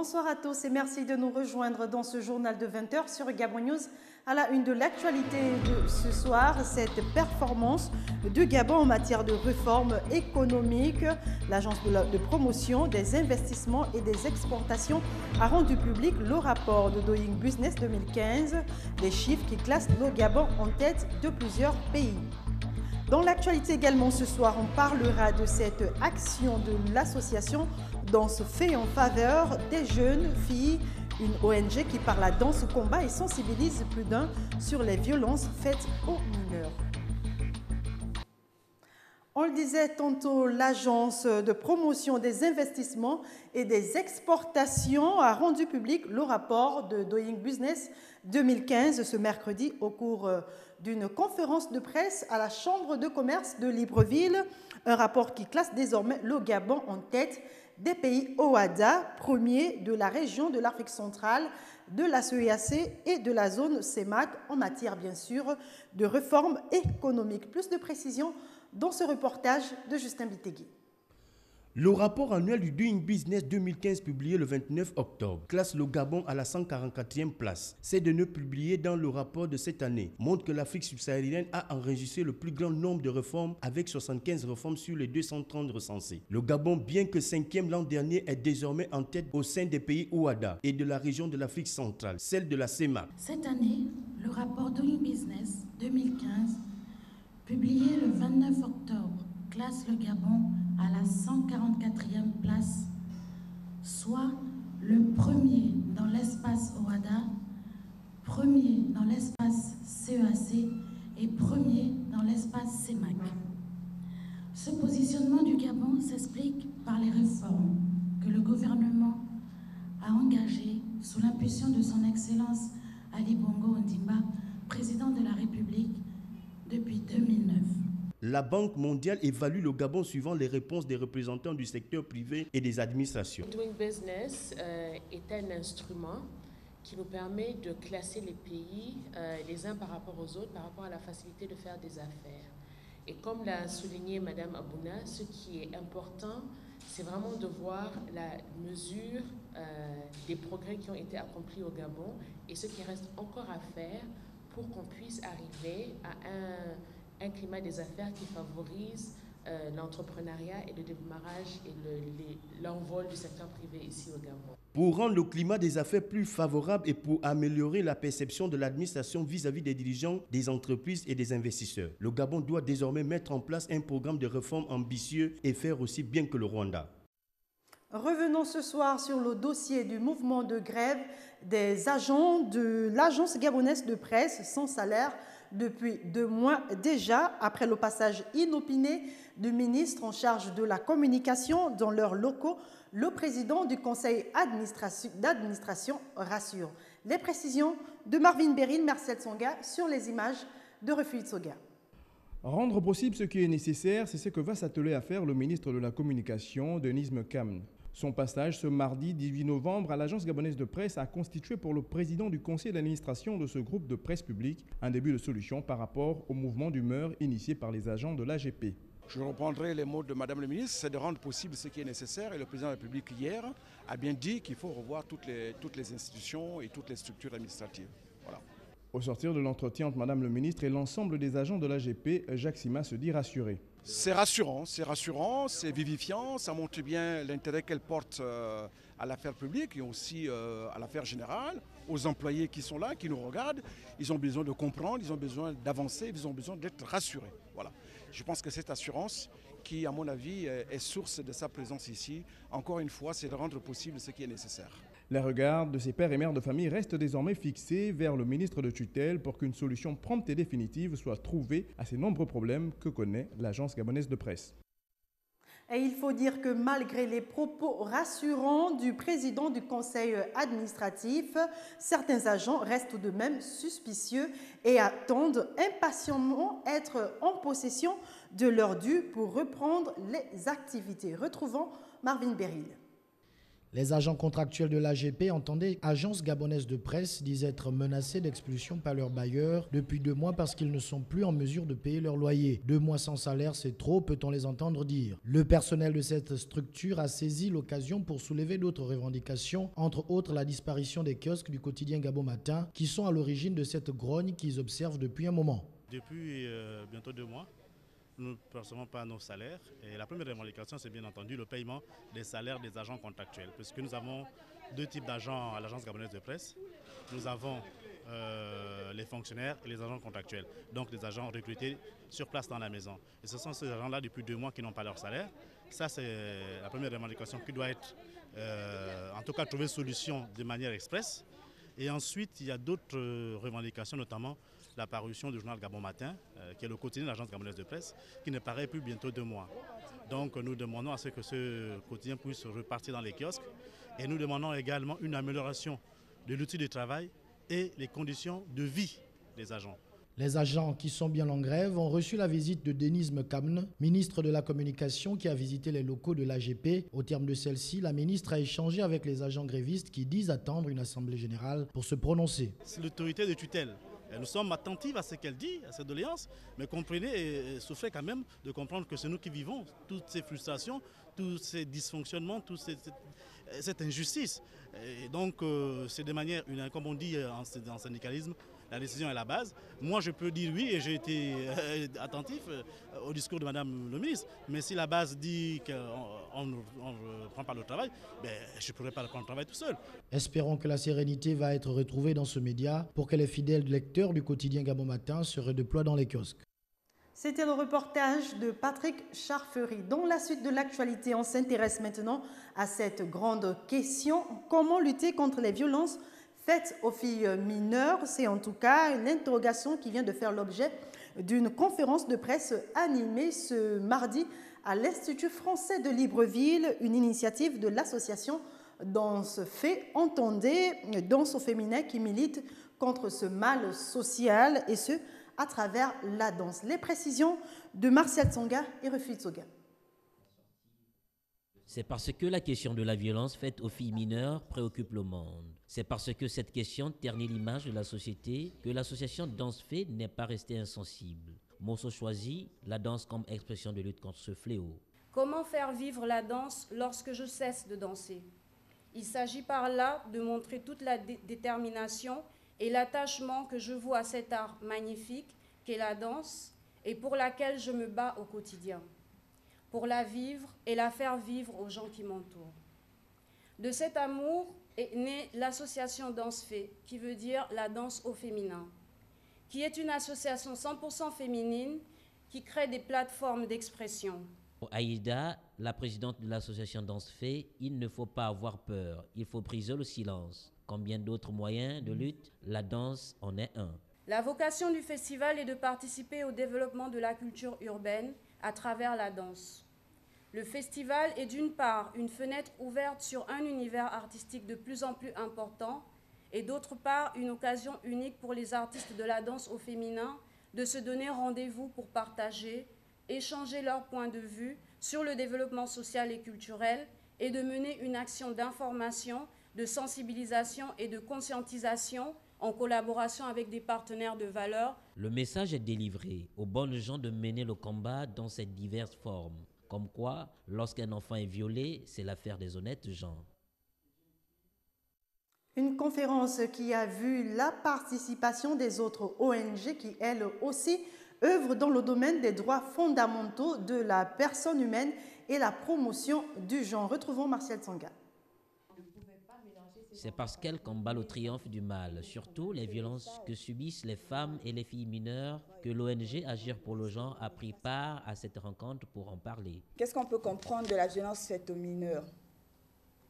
Bonsoir à tous et merci de nous rejoindre dans ce journal de 20h sur Gabon News. À la une de l'actualité de ce soir, cette performance de Gabon en matière de réforme économique. L'agence de promotion des investissements et des exportations a rendu public le rapport de Doing Business 2015, des chiffres qui classent le Gabon en tête de plusieurs pays. Dans l'actualité également ce soir, on parlera de cette action de l'association Danse fait en faveur des jeunes filles, une ONG qui par la danse combat et sensibilise plus d'un sur les violences faites aux mineurs. On le disait tantôt, l'agence de promotion des investissements et des exportations a rendu public le rapport de Doing Business 2015 ce mercredi au cours d'une conférence de presse à la Chambre de commerce de Libreville. Un rapport qui classe désormais le Gabon en tête des pays OHADA, premier de la région de l'Afrique centrale, de la CEEAC et de la zone CEMAC en matière bien sûr de réforme économique. Plus de précisions dans ce reportage de Justin Bitegui. Le rapport annuel du Doing Business 2015 publié le 29 octobre classe le Gabon à la 144e place. Ces données publiées dans le rapport de cette année montrent que l'Afrique subsaharienne a enregistré le plus grand nombre de réformes avec 75 réformes sur les 230 recensées. Le Gabon, bien que 5e l'an dernier, est désormais en tête au sein des pays OHADA et de la région de l'Afrique centrale, celle de la CEMAC. Cette année, le rapport Doing Business 2015, publié le 29 octobre, classe le Gabon à la 144e place, soit le premier dans l'espace OHADA, premier dans l'espace CEEAC et premier dans l'espace CEMAC. Ce positionnement du Gabon s'explique par les réformes que le gouvernement a engagées sous l'impulsion de son Excellence Ali Bongo Ondimba, président de la République depuis 2009. La Banque mondiale évalue le Gabon suivant les réponses des représentants du secteur privé et des administrations. Doing Business est un instrument qui nous permet de classer les pays les uns par rapport aux autres, par rapport à la facilité de faire des affaires. Et comme l'a souligné Madame Abouna, ce qui est important, c'est vraiment de voir la mesure des progrès qui ont été accomplis au Gabon et ce qui reste encore à faire pour qu'on puisse arriver à un climat des affaires qui favorise l'entrepreneuriat et le démarrage et l'envol du secteur privé ici au Gabon. Pour rendre le climat des affaires plus favorable et pour améliorer la perception de l'administration vis-à-vis des dirigeants, des entreprises et des investisseurs, le Gabon doit désormais mettre en place un programme de réforme ambitieux et faire aussi bien que le Rwanda. Revenons ce soir sur le dossier du mouvement de grève des agents de l'agence gabonaise de presse sans salaire depuis 2 mois déjà, après le passage inopiné du ministre en charge de la communication dans leurs locaux. Le président du conseil d'administration rassure. Les précisions de Marvin Beryl, Marcel Tsonga sur les images de Refui Tsoga. Rendre possible ce qui est nécessaire, c'est ce que va s'atteler à faire le ministre de la Communication, Denis Mekam. Son passage ce mardi 18 novembre à l'agence gabonaise de presse a constitué pour le président du conseil d'administration de ce groupe de presse publique un début de solution par rapport au mouvement d'humeur initié par les agents de l'AGP. Je reprendrai les mots de Madame le ministre, c'est de rendre possible ce qui est nécessaire. Et le président de la République hier a bien dit qu'il faut revoir toutes les institutions et toutes les structures administratives. Voilà. Au sortir de l'entretien entre Madame le ministre et l'ensemble des agents de l'AGP, Jacques Sima se dit rassuré. C'est rassurant, c'est vivifiant, ça montre bien l'intérêt qu'elle porte à l'affaire publique et aussi à l'affaire générale, aux employés qui sont là, qui nous regardent. Ils ont besoin de comprendre, ils ont besoin d'avancer, ils ont besoin d'être rassurés. Voilà. Je pense que cette assurance, qui à mon avis est source de sa présence ici, encore une fois, c'est de rendre possible ce qui est nécessaire. Les regards de ces pères et mères de famille restent désormais fixés vers le ministre de tutelle pour qu'une solution prompte et définitive soit trouvée à ces nombreux problèmes que connaît l'agence gabonaise de presse. Et il faut dire que malgré les propos rassurants du président du conseil administratif, certains agents restent tout de même suspicieux et attendent impatiemment être en possession de leur dû pour reprendre les activités. Retrouvons Marvin Beryl. Les agents contractuels de l'AGP, entendez Agence gabonaise de presse, disent être menacés d'expulsion par leurs bailleurs depuis 2 mois parce qu'ils ne sont plus en mesure de payer leur loyer. 2 mois sans salaire, c'est trop, peut-on les entendre dire. Le personnel de cette structure a saisi l'occasion pour soulever d'autres revendications, entre autres la disparition des kiosques du quotidien Gabon Matin, qui sont à l'origine de cette grogne qu'ils observent depuis un moment. Depuis bientôt 2 mois, nous ne percevons pas nos salaires. Et la première revendication, c'est bien entendu le paiement des salaires des agents contractuels. Puisque nous avons 2 types d'agents à l'agence gabonaise de presse. Nous avons les fonctionnaires et les agents contractuels. Donc des agents recrutés sur place dans la maison. Et ce sont ces agents-là depuis 2 mois qui n'ont pas leur salaire. Ça, c'est la première revendication qui doit être, en tout cas, trouver solution de manière express. Et ensuite, il y a d'autres revendications, notamment la parution du journal Gabon Matin, qui est le quotidien de l'agence gabonaise de presse, qui ne paraît plus bientôt 2 mois. Donc nous demandons à ce que ce quotidien puisse repartir dans les kiosques. Et nous demandons également une amélioration de l'outil de travail et les conditions de vie des agents. Les agents qui sont bien en grève ont reçu la visite de Denise Kamn, ministre de la Communication, qui a visité les locaux de l'AGP. Au terme de celle-ci, la ministre a échangé avec les agents grévistes qui disent attendre une assemblée générale pour se prononcer. C'est l'autorité de tutelle. Nous sommes attentifs à ce qu'elle dit, à ses doléances, mais comprenez et souffrez quand même de comprendre que c'est nous qui vivons toutes ces frustrations, tous ces dysfonctionnements, toute cette injustice. Et donc c'est de manière, comme on dit en syndicalisme, la décision est la base. Moi je peux dire oui et j'ai été attentif au discours de Madame le ministre, mais si la base dit qu'on ne prend pas le travail, je ne pourrais pas prendre le travail tout seul. Espérons que la sérénité va être retrouvée dans ce média pour que les fidèles lecteurs du quotidien Gabon Matin se redéploient dans les kiosques. C'était le reportage de Patrick Charfery. Dans la suite de l'actualité, on s'intéresse maintenant à cette grande question. Comment lutter contre les violences faites aux filles mineures? C'est en tout cas l'interrogation qui vient de faire l'objet d'une conférence de presse animée ce mardi à l'Institut français de Libreville, une initiative de l'association Danse Fait, entendez, danse au féminin qui milite contre ce mal social et ce à travers la danse. Les précisions de Martial Tsonga et Refi Tsoga. C'est parce que la question de la violence faite aux filles mineures préoccupe le monde. C'est parce que cette question ternit l'image de la société que l'association Danse Fait n'est pas restée insensible. Morceau choisi, la danse comme expression de lutte contre ce fléau. Comment faire vivre la danse lorsque je cesse de danser? Il s'agit par là de montrer toute la détermination et l'attachement que je voue à cet art magnifique qu'est la danse et pour laquelle je me bats au quotidien, pour la vivre et la faire vivre aux gens qui m'entourent. De cet amour est née l'association Danse Fait, qui veut dire la danse au féminin, qui est une association 100% féminine qui crée des plateformes d'expression. Pour Aïda, la présidente de l'association Danse Fait, il ne faut pas avoir peur, il faut briser le silence. Combien d'autres moyens de lutte, la danse en est un. La vocation du festival est de participer au développement de la culture urbaine à travers la danse. Le festival est d'une part une fenêtre ouverte sur un univers artistique de plus en plus important et d'autre part une occasion unique pour les artistes de la danse au féminin de se donner rendez-vous pour partager, échanger leurs points de vue sur le développement social et culturel et de mener une action d'information, de sensibilisation et de conscientisation en collaboration avec des partenaires de valeur. Le message est délivré aux bonnes gens de mener le combat dans ses diverses formes. Comme quoi, lorsqu'un enfant est violé, c'est l'affaire des honnêtes gens. Une conférence qui a vu la participation des autres ONG qui, elles aussi, œuvrent dans le domaine des droits fondamentaux de la personne humaine et la promotion du genre. Retrouvons Martial Tsonga. C'est parce qu'elle combat le triomphe du mal, surtout les violences que subissent les femmes et les filles mineures, que l'ONG Agir pour le genre a pris part à cette rencontre pour en parler. Qu'est-ce qu'on peut comprendre de la violence faite aux mineurs,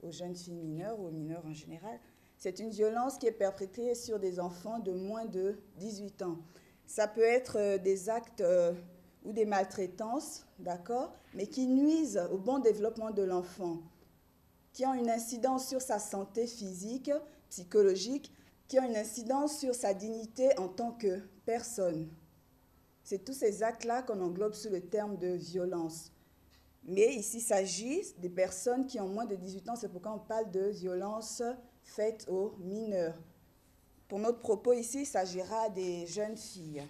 aux jeunes filles mineures ou aux mineurs en général? C'est une violence qui est perpétrée sur des enfants de moins de 18 ans. Ça peut être des actes ou des maltraitances, d'accord, mais qui nuisent au bon développement de l'enfant, qui ont une incidence sur sa santé physique, psychologique, qui ont une incidence sur sa dignité en tant que personne. C'est tous ces actes-là qu'on englobe sous le terme de violence. Mais ici, il s'agit des personnes qui ont moins de 18 ans. C'est pourquoi on parle de violences faites aux mineurs. Pour notre propos ici, il s'agira des jeunes filles.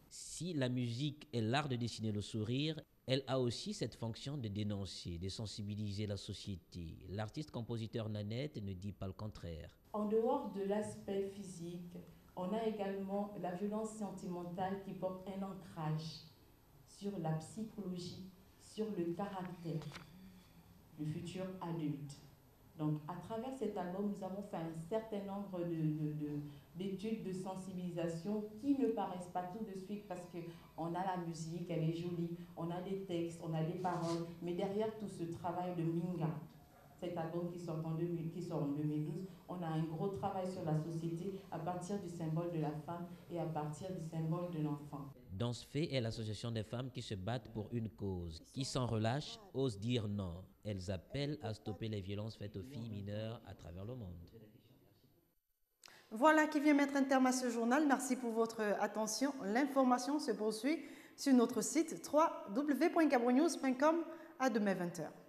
Si la musique est l'art de dessiner le sourire, elle a aussi cette fonction de dénoncer, de sensibiliser la société. L'artiste-compositeur Nanette ne dit pas le contraire. En dehors de l'aspect physique, on a également la violence sentimentale qui porte un ancrage sur la psychologie, sur le caractère du futur adulte. Donc, à travers cet album, nous avons fait un certain nombre d'études de sensibilisation qui ne paraissent pas tout de suite parce qu'on a la musique, elle est jolie, on a des textes, on a des paroles, mais derrière tout ce travail de Minga, cet album qui sort en 2012, on a un gros travail sur la société à partir du symbole de la femme et à partir du symbole de l'enfant. Dansfé est l'association des femmes qui se battent pour une cause, qui sans relâche osent dire non. Elles appellent à stopper les violences faites aux filles mineures à travers le monde. Voilà qui vient mettre un terme à ce journal. Merci pour votre attention. L'information se poursuit sur notre site www.gabronynews.com. À demain 20h.